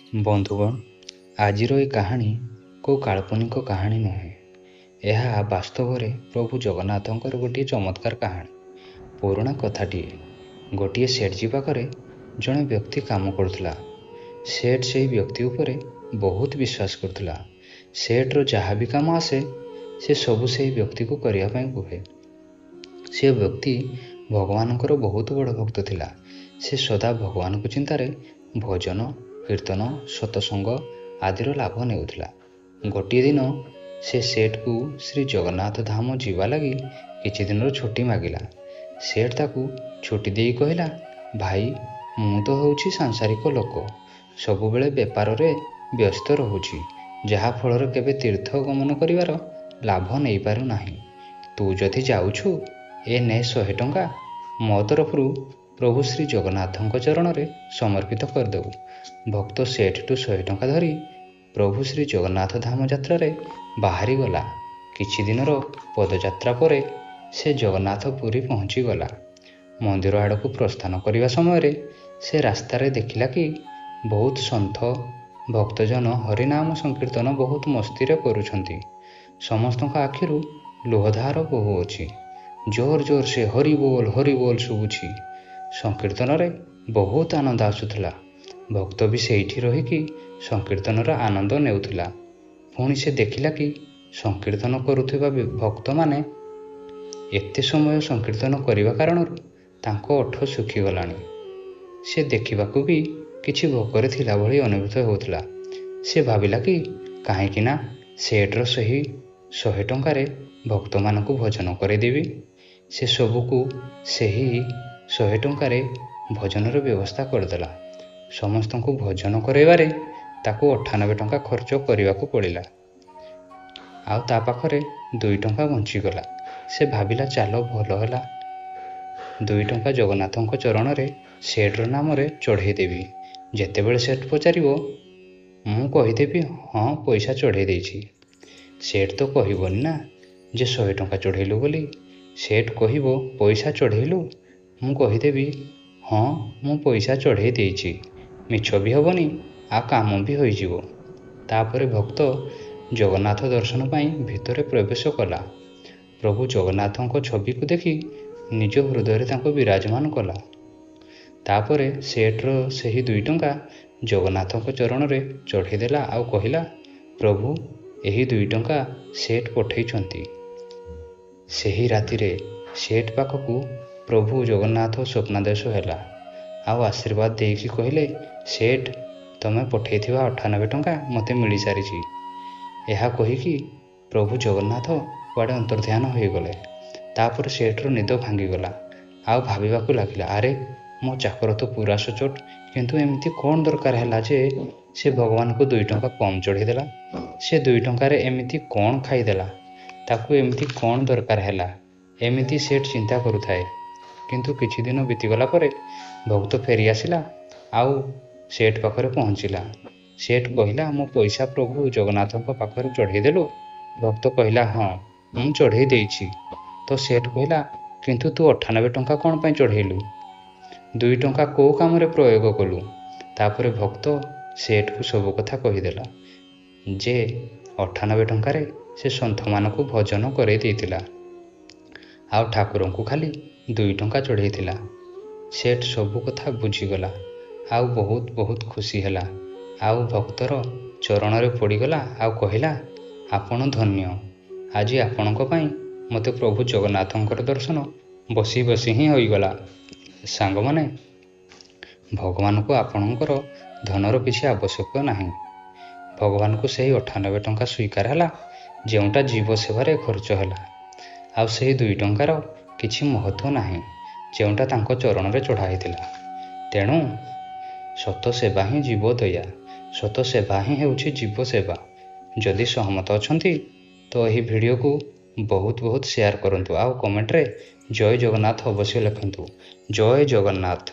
ବନ୍ଧୁଗଣ, ଆଜିର ଏ କାହାଣୀ କେଉଁ କାଳ୍ପନିକ କାହାଣୀ ନୁହେଁ। ଏହା ବାସ୍ତବରେ ପ୍ରଭୁ ଜଗନ୍ନାଥଙ୍କର ଗୋଟିଏ ଚମତ୍କାର କାହାଣୀ। ପୁରୁଣା କଥାଟିଏ। ଗୋଟିଏ ସେଠଜୀ ପାଖରେ ଜଣେ ବ୍ୟକ୍ତି କାମ କରୁଥିଲା। ସେଠ ସେହି ବ୍ୟକ୍ତି ଉପରେ ବହୁତ ବିଶ୍ୱାସ କରୁଥିଲା। ସେଠର ଯାହା ବି କାମ ଆସେ ସେ ସବୁ ସେହି ବ୍ୟକ୍ତିକୁ କରିବା ପାଇଁ କୁହେ। ସେ ବ୍ୟକ୍ତି ଭଗବାନଙ୍କର ବହୁତ ବଡ଼ ଭକ୍ତ ଥିଲା। ସେ ସଦା ଭଗବାନଙ୍କ ଚିନ୍ତାରେ ଭଜନ, କୀର୍ତ୍ତନ, ସତସଙ୍ଗ ଆଦିର ଲାଭ ନେଉଥିଲା। ଗୋଟିଏ ଦିନ ସେ ସେଠକୁ ଶ୍ରୀ ଜଗନ୍ନାଥ ଧାମ ଯିବା ଲାଗି କିଛି ଦିନର ଛୁଟି ମାଗିଲା। ସେଠ ତାକୁ ଛୁଟି ଦେଇ କହିଲା, ଭାଇ, ମୁଁ ତ ହେଉଛି ସାଂସାରିକ ଲୋକ, ସବୁବେଳେ ବେପାରରେ ବ୍ୟସ୍ତ ରହୁଛି, ଯାହା ଫଳରେ କେବେ ତୀର୍ଥ ଗମନ କରିବାର ଲାଭ ନେଇପାରୁନାହିଁ। ତୁ ଯଦି ଯାଉଛୁ, ଏ ନେ 100 ଟଙ୍କା, ମୋ ତରଫରୁ ପ୍ରଭୁ ଶ୍ରୀ ଜଗନ୍ନାଥଙ୍କ ଚରଣରେ ସମର୍ପିତ କରିଦେବୁ। ଭକ୍ତ ସେଠଠୁ 100 ଟଙ୍କା ଧରି ପ୍ରଭୁ ଶ୍ରୀ ଜଗନ୍ନାଥ ଧାମ ଯାତ୍ରାରେ ବାହାରିଗଲା। କିଛି ଦିନର ପଦଯାତ୍ରା ପରେ ସେ ଜଗନ୍ନାଥ ପୁରୀ ପହଞ୍ଚିଗଲା। ମନ୍ଦିର ଆଡ଼କୁ ପ୍ରସ୍ଥାନ କରିବା ସମୟରେ ସେ ରାସ୍ତାରେ ଦେଖିଲା କି ବହୁତ ସନ୍ଥ ଭକ୍ତଜନ ହରିନାମ ସଂକୀର୍ତ୍ତନ ବହୁତ ମସ୍ତିରେ କରୁଛନ୍ତି। ସମସ୍ତଙ୍କ ଆଖିରୁ ଲୁହଧାର ବୋହୁଅଛି। ଜୋର ଜୋର ସେ ହରି ବୋଲ ଶୁଭୁଛି। ସଂକୀର୍ତ୍ତନରେ ବହୁତ ଆନନ୍ଦ ଆସୁଥିଲା। ଭକ୍ତ ବି ସେଇଠି ରହିକି ସଂକୀର୍ତ୍ତନର ଆନନ୍ଦ ନେଉଥିଲା। ପୁଣି ସେ ଦେଖିଲା କି ସଂକୀର୍ତ୍ତନ କରୁଥିବା ଭକ୍ତମାନେ ଏତେ ସମୟ ସଂକୀର୍ତ୍ତନ କରିବା କାରଣରୁ ତାଙ୍କ ଓଠ ଶୁଖିଗଲାଣି। ସେ ଦେଖିବାକୁ ବି କିଛି ଭୋକରେ ଥିଲା ଭଳି ଅନୁଭୂତ ହେଉଥିଲା। ସେ ଭାବିଲା କି କାହିଁକି ନା ସେଠର ସେହି 100 ଟଙ୍କାରେ ଭକ୍ତମାନଙ୍କୁ ଭଜନ କରାଇଦେବି। ସେ ସବୁକୁ ସେହି 100 ଟଙ୍କାରେ ଭଜନର ବ୍ୟବସ୍ଥା କରିଦେଲା। ସମସ୍ତଙ୍କୁ ଭଜନ କରାଇବାରେ ତାକୁ 98 ଟଙ୍କା ଖର୍ଚ୍ଚ କରିବାକୁ ପଡ଼ିଲା। ଆଉ ତା ପାଖରେ 2 ଟଙ୍କା ବଞ୍ଚିଗଲା। ସେ ଭାବିଲା, ଚାଲ ଭଲ ହେଲା, 2 ଟଙ୍କା ଜଗନ୍ନାଥଙ୍କ ଚରଣରେ ସେଠର ନାମରେ ଚଢ଼େଇ ଦେବି। ଯେତେବେଳେ ସେଠ ପଚାରିବ, ମୁଁ କହିଦେବି, ହଁ, ପଇସା ଚଢ଼େଇ ଦେଇଛି। ସେଠ ତ କହିବନି ନା ଯେ 100 ଟଙ୍କା ଚଢ଼େଇଲୁ ବୋଲି। ସେଠ କହିବ, ପଇସା ଚଢ଼େଇଲୁ? ମୁଁ କହିଦେବି, ହଁ, ମୁଁ ପଇସା ଚଢ଼େଇ ଦେଇଛି। ମିଛ ବି ହେବନି, ଆଉ କାମ ବି ହୋଇଯିବ। ତାପରେ ଭକ୍ତ ଜଗନ୍ନାଥ ଦର୍ଶନ ପାଇଁ ଭିତରେ ପ୍ରବେଶ କଲା। ପ୍ରଭୁ ଜଗନ୍ନାଥଙ୍କ ଛବିକୁ ଦେଖି ନିଜ ହୃଦୟରେ ତାଙ୍କୁ ବିରାଜମାନ କଲା। ତାପରେ ସେଠର ସେହି 2 ଟଙ୍କା ଜଗନ୍ନାଥଙ୍କ ଚରଣରେ ଚଢ଼େଇ ଦେଲା ଆଉ କହିଲା, ପ୍ରଭୁ, ଏହି 2 ଟଙ୍କା ସେଠ ପଠେଇଛନ୍ତି। ସେହି ରାତିରେ ସେଠ ପାଖକୁ ପ୍ରଭୁ ଜଗନ୍ନାଥ ସ୍ୱପ୍ନାଦେଶ ହେଲା ଆଉ ଆଶୀର୍ବାଦ ଦେଇକି କହିଲେ, ସେଠ, ତମେ ପଠେଇଥିବା 98 ଟଙ୍କା ମୋତେ ମିଳିସାରିଛି। ଏହା କହିକି ପ୍ରଭୁ ଜଗନ୍ନାଥ କୁଆଡ଼େ ଅନ୍ତର୍ଧ୍ୟାନ ହୋଇଗଲେ। ତାପରେ ସେଠର ନିଦ ଭାଙ୍ଗିଗଲା ଆଉ ଭାବିବାକୁ ଲାଗିଲା, ଆରେ, ମୋ ଚାକର ତ ପୁରା ସଚୋଟ, କିନ୍ତୁ ଏମିତି କ'ଣ ଦରକାର ହେଲା ଯେ ସେ ଭଗବାନଙ୍କୁ 2 ଟଙ୍କା କମ୍ ଚଢ଼େଇ ଦେଲା? ସେ 2 ଟଙ୍କାରେ ଏମିତି କ'ଣ ଖାଇଦେଲା? ତାକୁ ଏମିତି କ'ଣ ଦରକାର ହେଲା? ଏମିତି ସେଠ ଚିନ୍ତା କରୁଥାଏ। କିନ୍ତୁ କିଛି ଦିନ ବିତିଗଲା ପରେ ଭକ୍ତ ଫେରିଆସିଲା ଆଉ ସେଠ ପାଖରେ ପହଞ୍ଚିଲା। ସେଠ କହିଲା, ମୋ ପଇସା ପ୍ରଭୁ ଜଗନ୍ନାଥଙ୍କ ପାଖରେ ଚଢ଼େଇ ଦେଲୁ? ଭକ୍ତ କହିଲା, ହଁ, ମୁଁ ଚଢ଼େଇ ଦେଇଛି। ତ ସେଠ କହିଲା, କିନ୍ତୁ ତୁ 98 ଟଙ୍କା କ'ଣ ପାଇଁ ଚଢ଼େଇଲୁ? 2 ଟଙ୍କା କେଉଁ କାମରେ ପ୍ରୟୋଗ କଲୁ? ତାପରେ ଭକ୍ତ ସେଠକୁ ସବୁ କଥା କହିଦେଲା ଯେ 98 ଟଙ୍କାରେ ସେ ସନ୍ଥମାନଙ୍କୁ ଭଜନ କରାଇ ଦେଇଥିଲା ଆଉ ଠାକୁରଙ୍କୁ ଖାଲି 2 ଟଙ୍କା ଚଢ଼େଇଥିଲା। ସେଠ ସବୁ କଥା ବୁଝିଗଲା ଆଉ ବହୁତ ଖୁସି ହେଲା ଆଉ ଭକ୍ତର ଚରଣରେ ପଡ଼ିଗଲା ଆଉ କହିଲା, ଆପଣ ଧନ୍ୟ। ଆଜି ଆପଣଙ୍କ ପାଇଁ ମୋତେ ପ୍ରଭୁ ଜଗନ୍ନାଥଙ୍କର ଦର୍ଶନ ବସି ହିଁ ହୋଇଗଲା। ସାଙ୍ଗମାନେ, ଭଗବାନଙ୍କୁ ଆପଣଙ୍କର ଧନର କିଛି ଆବଶ୍ୟକ ନାହିଁ। ଭଗବାନଙ୍କୁ ସେହି 98 ଟଙ୍କା ସ୍ୱୀକାର ହେଲା ଯେଉଁଟା ଜୀବ ସେବାରେ ଖର୍ଚ୍ଚ ହେଲା। ଆଉ ସେହି 2 ଟଙ୍କାର କିଛି ମହତ୍ତ୍ୱ ନାହିଁ ଯେଉଁଟା ତାଙ୍କ ଚରଣରେ ଚଢ଼ା ହେଇଥିଲା। ତେଣୁ ସତ ସେବା ହିଁ ଜୀବ ଦୟା, ସତ ସେବା ହିଁ ହେଉଛି ଜୀବ ସେବା। ଯଦି ସହମତ ଅଛନ୍ତି ତ ଏହି ଭିଡ଼ିଓକୁ ବହୁତ ସେୟାର କରନ୍ତୁ ଆଉ କମେଣ୍ଟରେ ଜୟ ଜଗନ୍ନାଥ ଅବଶ୍ୟ ଲେଖନ୍ତୁ। ଜୟ ଜଗନ୍ନାଥ।